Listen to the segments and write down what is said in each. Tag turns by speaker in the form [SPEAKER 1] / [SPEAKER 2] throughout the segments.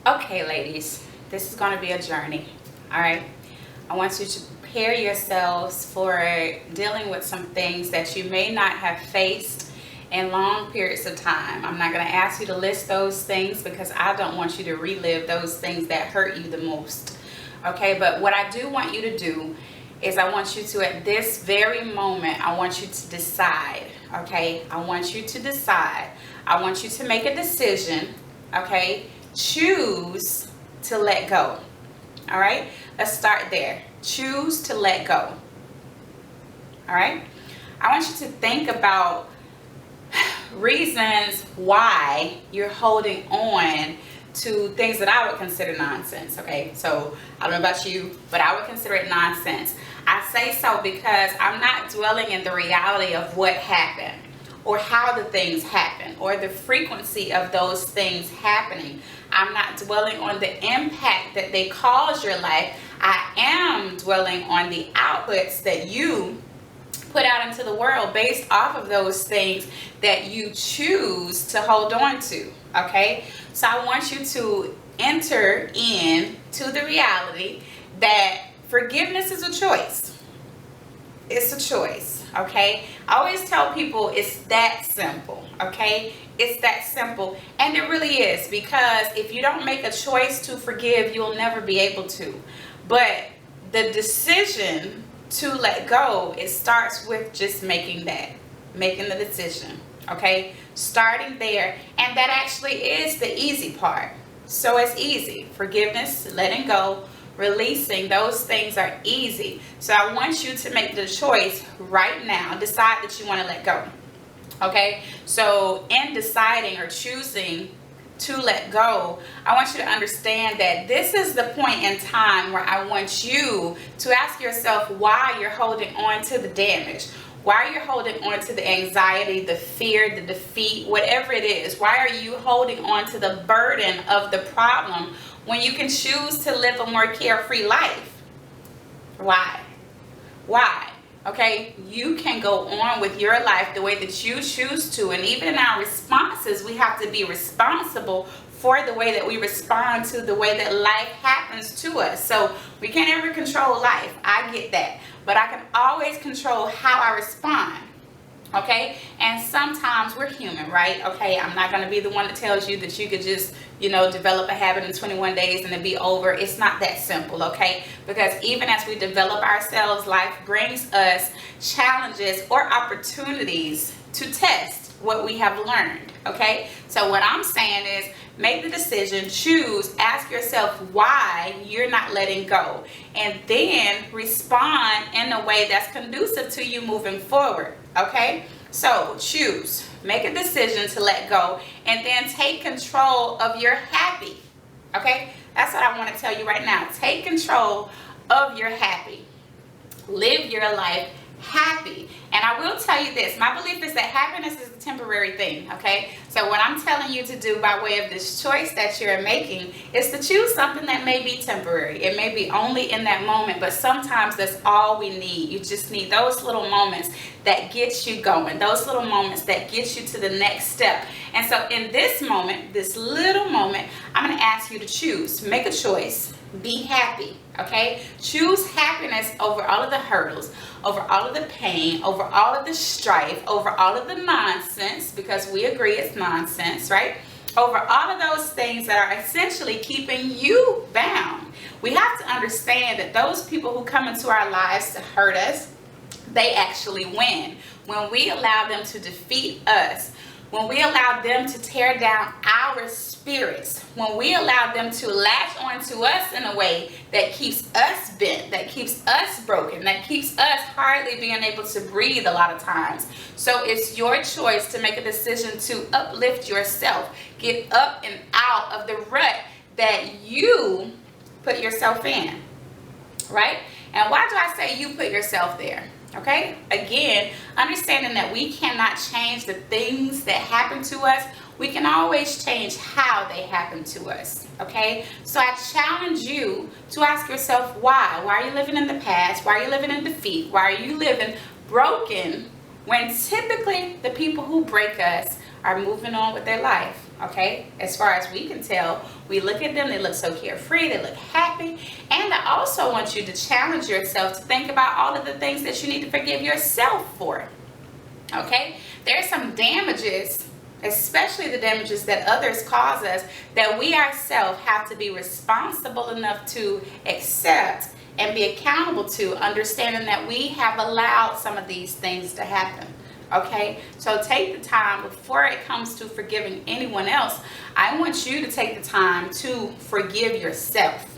[SPEAKER 1] Okay, ladies, this is going to be a journey. All right. I want you to prepare yourselves for dealing with some things that you may not have faced in long periods of time. I'm not going to ask you to list those things because I don't want you to relive those things that hurt you the most. Okay, but what I do want you to do is I want you to, at this very moment, I want you to decide. Okay, I want you to decide. I want you to make a decision. Okay, choose to let go. All right, let's start there. Choose to let go. All right, I want you to think about reasons why you're holding on to things that I would consider nonsense. Okay, so I don't know about you, but I would consider it nonsense. I say so because I'm not dwelling in the reality of what happened or how the things happen or the frequency of those things happening. I'm not dwelling on the impact that they cause your life. I am dwelling on the outputs that you put out into the world based off of those things that you choose to hold on to. Okay, so I want you to enter into the reality that forgiveness is a choice. It's a choice. Okay, I always tell people it's that simple. Okay, it's that simple, and it really is, because if you don't make a choice to forgive, you'll never be able to. But the decision to let go, it starts with just making the decision. Okay, starting there, and that actually is the easy part. So it's easy. Forgiveness, letting go, releasing, those things are easy. So I want you to make the choice right now. Decide that you want to let go. Okay, so in deciding or choosing to let go, I want you to understand that this is the point in time where I want you to ask yourself why you're holding on to the damage. Why are you holding on to the anxiety, the fear, the defeat, whatever it is? Why are you holding on to the burden of the problem when you can choose to live a more carefree life? Why? Why? Okay, you can go on with your life the way that you choose to. And even in our responses, we have to be responsible for the way that we respond to the way that life happens to us. So we can't ever control life. I get that. But I can always control how I respond. Okay, and sometimes we're human, right? Okay, I'm not going to be the one that tells you that you could just, develop a habit in 21 days and it be over. It's not that simple, okay? Because even as we develop ourselves, life brings us challenges or opportunities to test what we have learned, okay? So what I'm saying is, make the decision, choose, ask yourself why you're not letting go, and then respond in a way that's conducive to you moving forward. Okay, so choose, make a decision to let go, and then take control of your happy. Okay, that's what I want to tell you right now. Take control of your happy. Live your life happy. And I will tell you this, my belief is that happiness is a temporary thing. Okay, so what I'm telling you to do by way of this choice that you're making is to choose something that may be temporary. It may be only in that moment, but sometimes that's all we need. You just need those little moments that get you going, those little moments that get you to the next step. And so in this moment, this little moment, I'm going to ask you to choose, make a choice, be happy. Okay, choose happiness over all of the hurdles, over all of the pain, over all of the strife, over all of the nonsense, because we agree it's nonsense, right? Over all of those things that are essentially keeping you bound. We have to understand that those people who come into our lives to hurt us, they actually win. When we allow them to defeat us, when we allow them to tear down our spirits, when we allow them to latch onto us in a way that keeps us bent, that keeps us broken, that keeps us hardly being able to breathe a lot of times. So it's your choice to make a decision to uplift yourself, get up and out of the rut that you put yourself in, right? And why do I say you put yourself there? Okay, again, understanding that we cannot change the things that happen to us, we can always change how they happen to us. Okay, so I challenge you to ask yourself why. Why are you living in the past? Why are you living in defeat? Why are you living broken when typically the people who break us are moving on with their life? okay? As far as we can tell, we look at them, they look so carefree, they look happy. And I also want you to challenge yourself to think about all of the things that you need to forgive yourself for, okay? There's some damages, especially the damages that others cause us, that we ourselves have to be responsible enough to accept and be accountable to, understanding that we have allowed some of these things to happen. Okay, so take the time before it comes to forgiving anyone else. I want you to take the time to forgive yourself.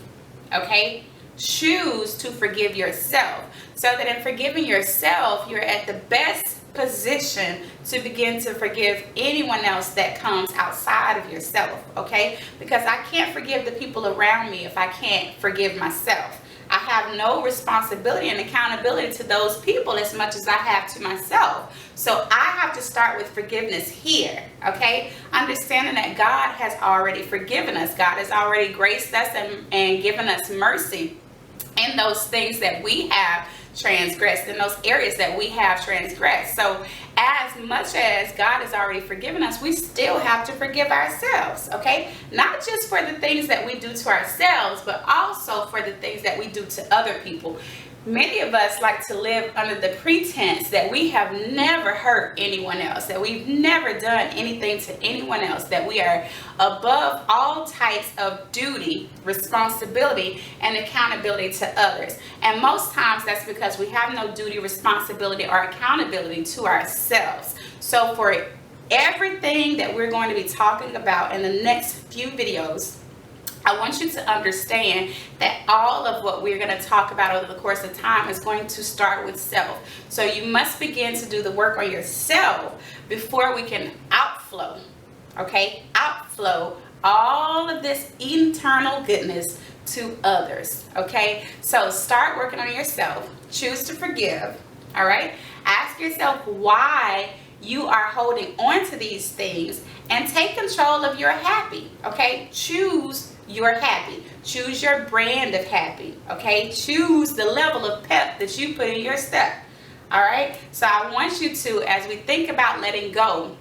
[SPEAKER 1] Okay, choose to forgive yourself, so that in forgiving yourself, you're at the best position to begin to forgive anyone else that comes outside of yourself. Okay, because I can't forgive the people around me if I can't forgive myself. I have no responsibility and accountability to those people as much as I have to myself. So I have to start with forgiveness here, okay? Understanding that God has already forgiven us. God has already graced us and given us mercy in those things that we have transgressed, in those areas that we have transgressed. So as much as God has already forgiven us, we still have to forgive ourselves, okay? Not just for the things that we do to ourselves, but also for the things that we do to other people. Many of us like to live under the pretense that we have never hurt anyone else, that we've never done anything to anyone else, that we are above all types of duty, responsibility, and accountability to others. And most times that's because we have no duty, responsibility, or accountability to ourselves. So for everything that we're going to be talking about in the next few videos, I want you to understand that all of what we're going to talk about over the course of time is going to start with self. So you must begin to do the work on yourself before we can outflow, okay? Outflow all of this internal goodness to others, okay? So start working on yourself. Choose to forgive, all right? Ask yourself why you are holding on to these things, and take control of your happy, okay? Choose your happy. Choose your brand of happy, okay? Choose the level of pep that you put in your step, all right? So I want you to, as we think about letting go,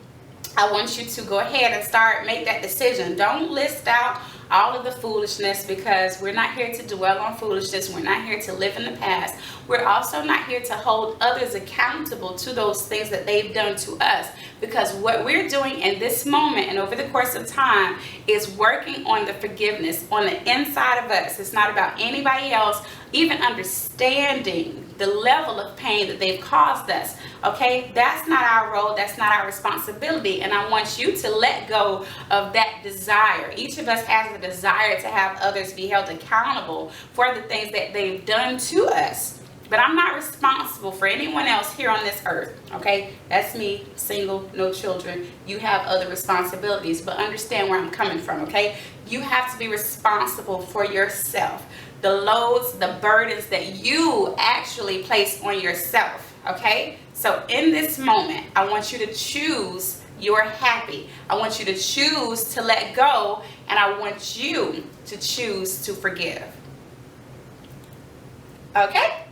[SPEAKER 1] I want you to go ahead and make that decision. Don't list out all of the foolishness, because we're not here to dwell on foolishness. We're not here to live in the past. We're also not here to hold others accountable to those things that they've done to us, because what we're doing in this moment and over the course of time is working on the forgiveness on the inside of us. It's not about anybody else even understanding the level of pain that they've caused us, okay? That's not our role, that's not our responsibility, and I want you to let go of that desire. Each of us has a desire to have others be held accountable for the things that they've done to us, but I'm not responsible for anyone else here on this earth, okay? That's me, single, no children. You have other responsibilities, but understand where I'm coming from, okay? You have to be responsible for yourself. The loads, the burdens that you actually place on yourself, okay? So in this moment, I want you to choose your happy. I want you to choose to let go, and I want you to choose to forgive. Okay?